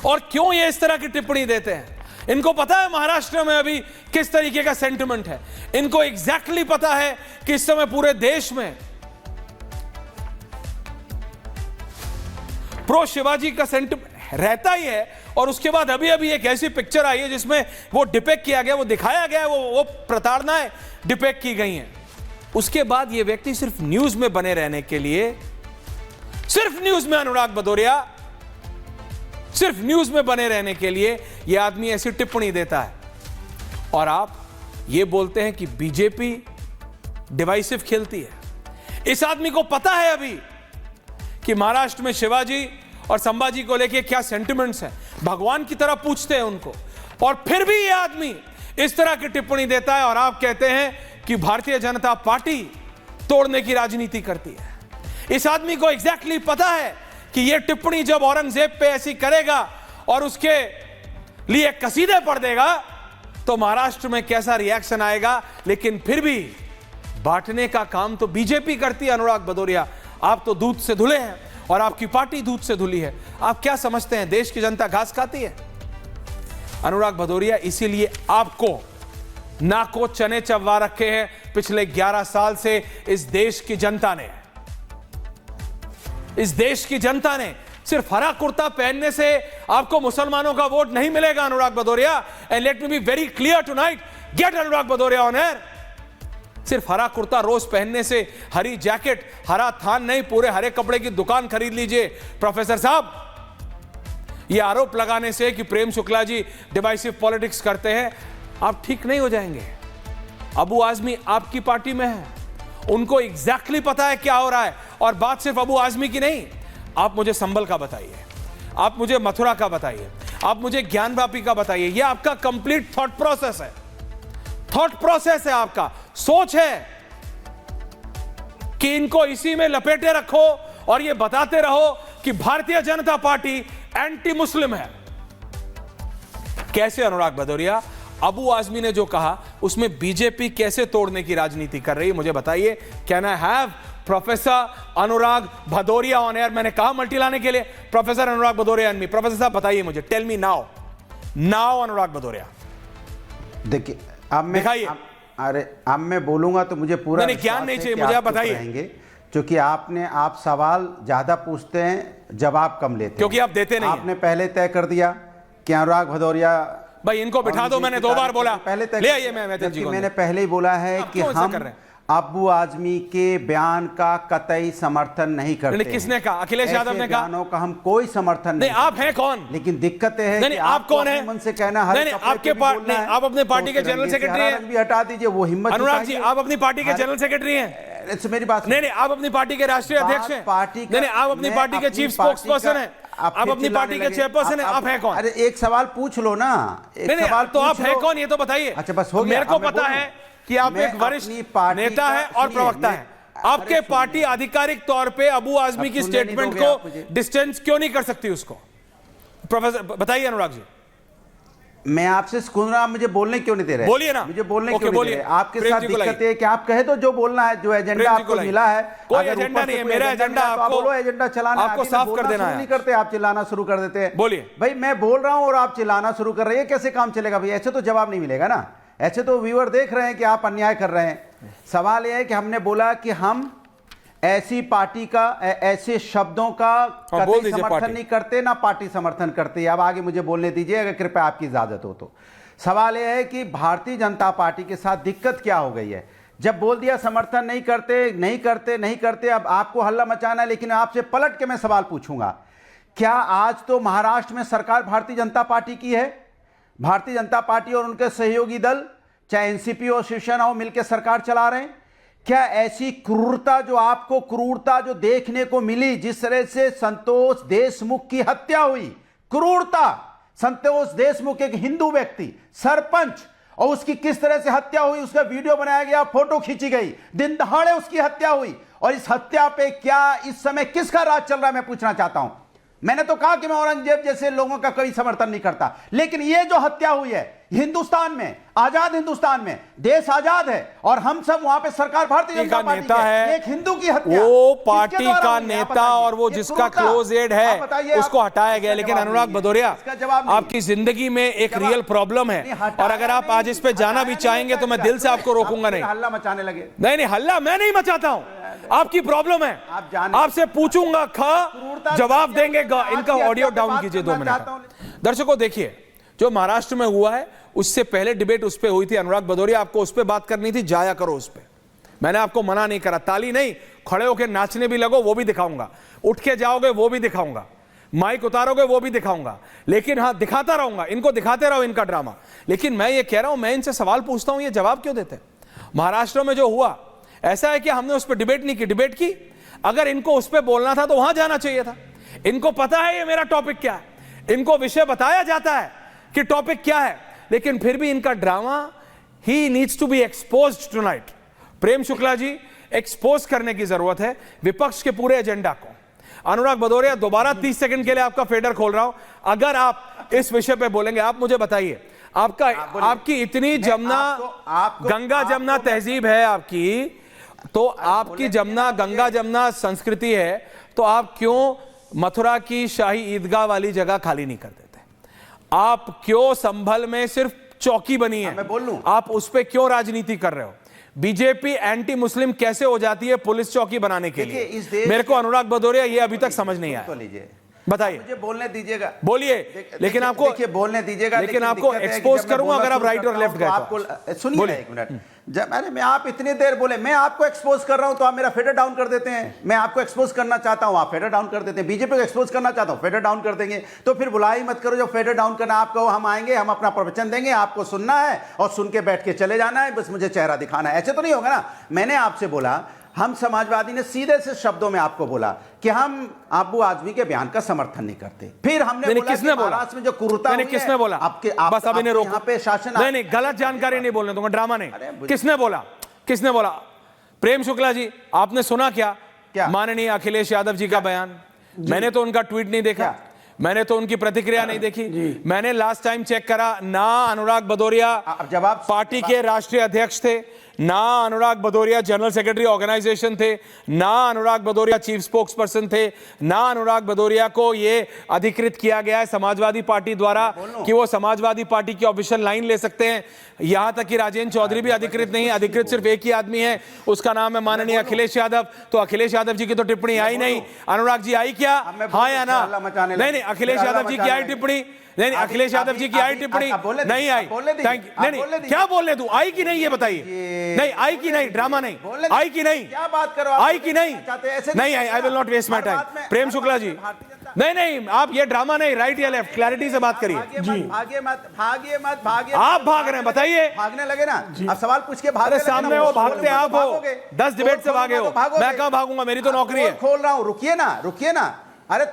और क्यों ये इस तरह की टिप्पणी देते हैं? इनको पता है महाराष्ट्र में अभी किस तरीके का सेंटिमेंट है। इनको एग्जैक्टली पता है कि इस समय पूरे देश में प्रो शिवाजी का सेंटिमेंट रहता ही है। और उसके बाद अभी अभी एक ऐसी पिक्चर आई है जिसमें वो डिपेक्ट किया गया, वो दिखाया गया, वो प्रताड़नाएं डिपेक्ट की गई हैं। उसके बाद ये व्यक्ति सिर्फ न्यूज में बने रहने के लिए, सिर्फ न्यूज में, अनुराग भदौरिया, सिर्फ न्यूज में बने रहने के लिए यह आदमी ऐसी टिप्पणी देता है। और आप ये बोलते हैं कि बीजेपी डिवाइसिव खेलती है। इस आदमी को पता है अभी कि महाराष्ट्र में शिवाजी और संभाजी को लेके क्या सेंटिमेंट्स हैं। भगवान की तरह पूछते हैं उनको, और फिर भी यह आदमी इस तरह की टिप्पणी देता है। और आप कहते हैं कि भारतीय जनता पार्टी तोड़ने की राजनीति करती है। इस आदमी को एग्जैक्टली पता है कि यह टिप्पणी जब औरंगजेब पे ऐसी करेगा और उसके लिए कसीदे पढ़ देगा तो महाराष्ट्र में कैसा रिएक्शन आएगा। लेकिन फिर भी बांटने का काम तो बीजेपी करती है। अनुराग भदौरिया, आप तो दूध से धुले हैं और आपकी पार्टी दूध से धुली है। आप क्या समझते हैं देश की जनता घास खाती है? अनुराग भदौरिया, इसीलिए आपको नाको चने चबवा रखे हैं पिछले 11 साल से इस देश की जनता ने। इस देश की जनता ने सिर्फ हरा कुर्ता पहनने से आपको मुसलमानों का वोट नहीं मिलेगा Anurag Bhadauria. And let me be very clear tonight, get Anurag Bhadauria on air. सिर्फ हरा कुर्ता रोज पहनने से, हरी जैकेट, हरा थान नहीं, पूरे हरे कपड़े की दुकान खरीद लीजिए। प्रोफेसर साहब, यह आरोप लगाने से कि प्रेम शुक्ला जी डिवाइसिव पॉलिटिक्स करते हैं, आप ठीक नहीं हो जाएंगे। अबू आजमी आपकी पार्टी में है, उनको एग्जैक्टली पता है क्या हो रहा है। और बात सिर्फ अबू आजमी की नहीं, आप मुझे संभल का बताइए, आप मुझे मथुरा का बताइए, आप मुझे ज्ञानवापी का बताइए। यह आपका कंप्लीट थॉट प्रोसेस है, थॉट प्रोसेस है आपका। सोच है कि इनको इसी में लपेटे रखो और यह बताते रहो कि Bharatiya Janata party anti Muslim है। कैसे अनुराग भदौरिया, अबू आजमी ने जो कहा उसमें बीजेपी कैसे तोड़ने की राजनीति कर रही है, मुझे बताइए। Can I have professor Anurag Bhadauria on air? मैंने कहा मल्टी लाने के लिए, professor Anurag Bhadauria and me. Professor साहब बताइए मुझे, टेल मी नाउ, नाउ अनुराग भदौरिया। देखिए, अब मैं दिखाइए। अरे अब मैं बोलूंगा तो मुझे पूरा ज्ञान नहीं चाहिए मुझे, आप बताइए। क्योंकि आप सवाल ज्यादा पूछते हैं, जवाब कम लेते हैं, क्योंकि आप देते नहीं। आपने पहले तय कर दिया कि अनुराग भदौरिया, भाई इनको बिठा दो, मैंने 2 बार बोला, पहले ले आइए। मैंने पहले ही बोला है कि हम अबू आजमी के बयान का कतई समर्थन नहीं करते। किसने कहा? अखिलेश यादव ने कहा। बयानों का हम कोई समर्थन नहीं। आप हैं कौन? लेकिन दिक्कत है कि आप कौन है? मन से कहना, आपके पार्टी, आप अपने पार्टी के जनरल सेक्रेटरी हैं। भी हटा दीजिए, वो हिम्मत। अनुराग जी, आप अपनी पार्टी के जनरल सेक्रेटरी हैं। मेरी बात नहीं, आप अपनी पार्टी के राष्ट्रीय अध्यक्ष हैं। नहीं, आप अपनी पार्टी के चीफ स्पोक्स पर्सन हैं। आप अपनी पार्टी के चेयरपर्सन हैं। आप हैं कौन? अरे एक सवाल पूछ लो ना, एक सवाल तो आप हैं कौन ये तो बताइए। अच्छा बस हो गया। मेरे को पता है कि आप एक वरिष्ठ नेता है और प्रवक्ता है। आपके पार्टी आधिकारिक तौर पे अबू आजमी की स्टेटमेंट को डिस्टेंस क्यों नहीं कर सकती उसको? प्रोफेसर बताइए अनुराग जी। मैं आपसे सुन रहा, मुझे बोलने क्यों नहीं दे रहे? बोलिए ना। मुझे बोलने क्यों नहीं दे रहे? आपके साथ दिक्कत है कि आप कहे तो जो बोलना है, जो एजेंडा आपको मिला है। कोई एजेंडा नहीं है, मेरा एजेंडा आपको बोलो, एजेंडा चलाना, आपको साफ कर देना है। नहीं करते, आप चिल्लाना शुरू कर देते हैं। बोलिए भाई, मैं बोल रहा हूं और आप चिल्लाना शुरू कर रहे हैं, कैसे काम चलेगा भाई? ऐसे तो जवाब नहीं मिलेगा ना। ऐसे तो व्यूअर देख रहे हैं कि आप अन्याय कर रहे हैं। सवाल यह है कि हमने बोला कि हम ऐसी पार्टी का, ऐसे शब्दों का कतई समर्थन नहीं करते, ना पार्टी समर्थन करती है। अब आगे मुझे बोलने दीजिए, अगर कृपया आपकी इजाजत हो तो। सवाल यह है कि भारतीय जनता पार्टी के साथ दिक्कत क्या हो गई है? जब बोल दिया समर्थन नहीं करते, नहीं करते, नहीं करते, अब आपको हल्ला मचाना है। लेकिन आपसे पलट के मैं सवाल पूछूंगा, क्या आज तो महाराष्ट्र में सरकार भारतीय जनता पार्टी की है? भारतीय जनता पार्टी और उनके सहयोगी दल, चाहे एनसीपी और शिवसेना हो, मिलकर सरकार चला रहे हैं। क्या ऐसी क्रूरता जो देखने को मिली, जिस तरह से संतोष देशमुख की हत्या हुई, क्रूरता, संतोष देशमुख एक हिंदू व्यक्ति, सरपंच, और उसकी किस तरह से हत्या हुई, उसका वीडियो बनाया गया, फोटो खींची गई, दिन दहाड़े उसकी हत्या हुई। और इस हत्या पे क्या इस समय किसका राज चल रहा है, मैं पूछना चाहता हूं। मैंने तो कहा कि मैं औरंगजेब जैसे लोगों का कोई समर्थन नहीं करता, लेकिन ये जो हत्या हुई है हिंदुस्तान में, आजाद हिंदुस्तान में, देश आजाद है और हम सब वहां पे सरकार भारतीय जनता पार्टी नेता है, एक हिंदू की हत्या, वो पार्टी का नेता और वो जिसका क्लोज एड है उसको हटाया गया। लेकिन अनुराग भदौरिया, आपकी जिंदगी में एक रियल प्रॉब्लम है और अगर आप आज इस पे जाना भी चाहेंगे तो मैं दिल से आपको रोकूंगा नहीं। हल्ला मचाने लगे। नहीं, हल्ला मैं नहीं मचाता हूं, आपकी प्रॉब्लम है। आपसे पूछूंगा, जवाब देंगे। इनका ऑडियो डाउन कीजिए 2 मिनट। दर्शकों देखिए, जो महाराष्ट्र में हुआ है उससे पहले डिबेट उस पे हुई थी। अनुराग भदौरिया, आपको उस पे बात करनी थी, जाया करो उस पे। मैंने आपको मना नहीं करा, ताली नहीं, खड़े होकर नाचने भी लगो वो भी दिखाऊंगा, उठ के जाओगे वो भी दिखाऊंगा, माइक उतारोगे वो भी दिखाऊंगा, लेकिन हाँ दिखाता रहूंगा, इनको दिखाते रहो इनका ड्रामा। लेकिन मैं ये कह रहा हूं, मैं इनसे सवाल पूछता हूं, ये जवाब क्यों देते? महाराष्ट्र में जो हुआ ऐसा है कि हमने उस पर डिबेट नहीं की। डिबेट की, अगर इनको उस पर बोलना था तो वहां जाना चाहिए था। इनको पता है ये मेरा टॉपिक क्या है, इनको विषय बताया जाता है कि टॉपिक क्या है, लेकिन फिर भी इनका drama, he needs to be exposed tonight. Prem Shukla ji, expose करने की जरूरत है विपक्ष के पूरे एजेंडा को। अनुराग भदौरिया, दोबारा 30 सेकंड के लिए आपका फेडर खोल रहा हूं, अगर आप इस विषय पे बोलेंगे, आप मुझे बताइए, आपकी इतनी जमुना गंगा जमुना तहजीब है आपकी, तो आपकी जमुना गंगा जमुना संस्कृति है, तो आप क्यों मथुरा की शाही ईदगाह वाली जगह खाली नहीं कर देते? आप क्यों संभल में सिर्फ चौकी बनी है, मैं बोल लूं, आप उस पे क्यों राजनीति कर रहे हो? बीजेपी एंटी मुस्लिम कैसे हो जाती है पुलिस चौकी बनाने के लिए? मेरे को अनुराग भदौरिया ये अभी तक समझ नहीं आया। बताइए, मुझे बोलने दीजिएगा, बोलिए, लेकिन आपको बोलने दीजिएगा, लेकिन आपको एक्सपोज करूंगा अगर आप राइट और लेफ्ट गए। आपको सुनिए एक मिनट, जब अरे मैं आप इतनी देर बोले, मैं आपको एक्सपोज कर रहा हूं तो आप मेरा फेडर डाउन कर देते हैं। मैं आपको एक्सपोज करना चाहता हूं, आप फेडर डाउन कर देते हैं। बीजेपी को एक्सपोज करना चाहता हूं, फेडर डाउन कर देंगे। तो फिर बुला ही मत करो, जब फेडर डाउन करना आपको, हम आएंगे, हम अपना प्रवचन देंगे, आपको सुनना है और सुन के बैठ के चले जाना है, बस मुझे चेहरा दिखाना है। ऐसे तो नहीं होगा ना। मैंने आपसे बोला, हम समाजवादी ने सीधे से शब्दों में आपको बोला कि हम अबू आजमी के बयान का समर्थन नहीं करते। फिर हमने बोला किसने बोला? महाराष्ट्र में जो कुरूरता हुई है, किसने बोला? बस अब इन्हें रोको, यहाँ पे शासन नहीं, गलत जानकारी नहीं बोलने दूंगा, ड्रामा नहीं। किसने बोला? किसने बोला? प्रेम शुक्ला जी, आपने सुना क्या माननीय अखिलेश यादव जी का बयान? मैंने तो उनका ट्वीट नहीं देखा, मैंने तो उनकी प्रतिक्रिया नहीं देखी। मैंने लास्ट टाइम चेक करा, ना अनुराग भदौरिया पार्टी के राष्ट्रीय अध्यक्ष थे, ना अनुराग भदौरिया जनरल सेक्रेटरी ऑर्गेनाइजेशन थे, ना अनुराग भदौरिया चीफ स्पोक्स पर्सन थे, ना अनुराग भदौरिया को यह अधिकृत किया गया है समाजवादी पार्टी द्वारा कि वो समाजवादी पार्टी की ऑफिशियल लाइन ले सकते हैं। यहां तक कि राजेंद्र चौधरी भी अधिकृत नहीं है, अधिकृत सिर्फ एक ही आदमी है, उसका नाम है माननीय अखिलेश यादव। तो अखिलेश यादव जी की तो टिप्पणी आई नहीं। अनुराग जी आई क्या? हाँ या ना? नहीं, अखिलेश यादव जी की आई टिप्पणी? नहीं, अखिलेश यादव जी की आई टिप्पणी नहीं आई। नहीं, क्या बोलने दूं? आई कि नहीं ये बताइए। नहीं, आई कि नहीं? ड्रामा नहीं, आई कि नहीं? क्या बात करो, आई कि नहीं? नहीं आई, I will not waste my time. Prem Shukla ji, नहीं, आप ये ड्रामा नहीं, राइट या लेफ्ट, क्लैरिटी से बात करिए। भागिए मत। आप भाग रहे हैं, बताइए। भागने लगे ना, अब सवाल पूछ के भाग। सामने हो, भागते आप हो, 10 डिबेट से भागे हो, मैं कहां भागूंगा? मेरी तो नौकरी है। खोल रहा हूं, रुकिए ना। अरे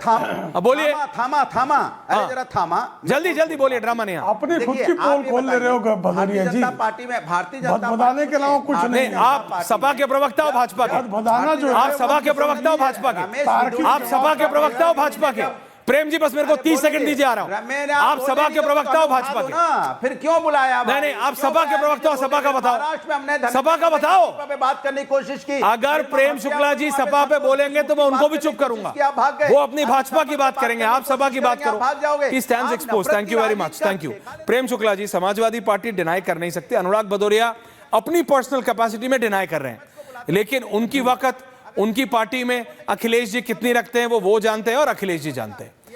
बोलिए, थामा। अरे जरा थामा, जल्दी बोलिए, ड्रामा नहीं। अपने खुद की पोल खोल ले रहे हो भदौरिया जी। पार्टी में भारतीय जनता बताने के अलावा कुछ नहीं। आप सपा के प्रवक्ता हो भाजपा के, बताना जो आप सभा के प्रवक्ता हो भाजपा के, आप सभा के प्रवक्ता हो भाजपा के। प्रेम जी, बस मेरे को 30 सेकंड दीजिए, आ रहा हूं। आप सभा के प्रवक्ता हो भाजपा के, फिर क्यों बुलाया? नहीं, आप सभा के प्रवक्ता हो, सभा का बताओ, सभा का बताओ। बात करने की कोशिश की। अगर प्रेम शुक्ला जी सभा पे बोलेंगे तो मैं उनको भी चुप करूंगा, वो अपनी भाजपा की बात करेंगे, आप सभा की बात करो। Stands expose. Thank you very much, thank you. Prem Shukla ji, Samajwadi Party deny कर नहीं सकती। अनुराग भदौरिया अपनी पर्सनल कैपेसिटी में डिनाई कर रहे हैं, लेकिन उनकी वक्त उनकी पार्टी में अखिलेश जी कितनी रखते हैं वो जानते हैं और अखिलेश जी जानते हैं।